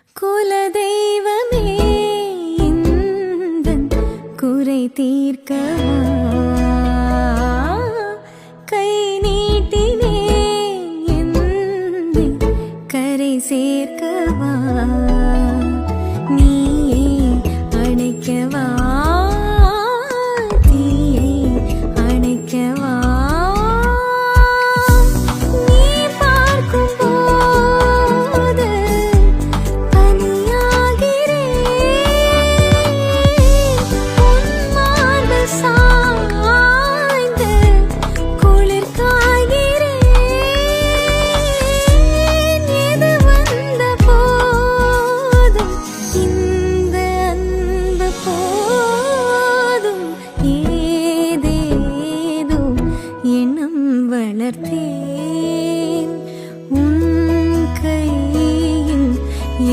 குலதெய்வமே இந்தன் குறை தீர்க்கவா, கை நீட்டினே என்னை கரை சேர்க்கவா, நீயே அணைக்கவா, தீயை அணைக்கவா. நீ பார்க்கும் போது வளர்த்தேன் உன் கையில்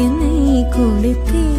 என்னை கொடுத்தேன்.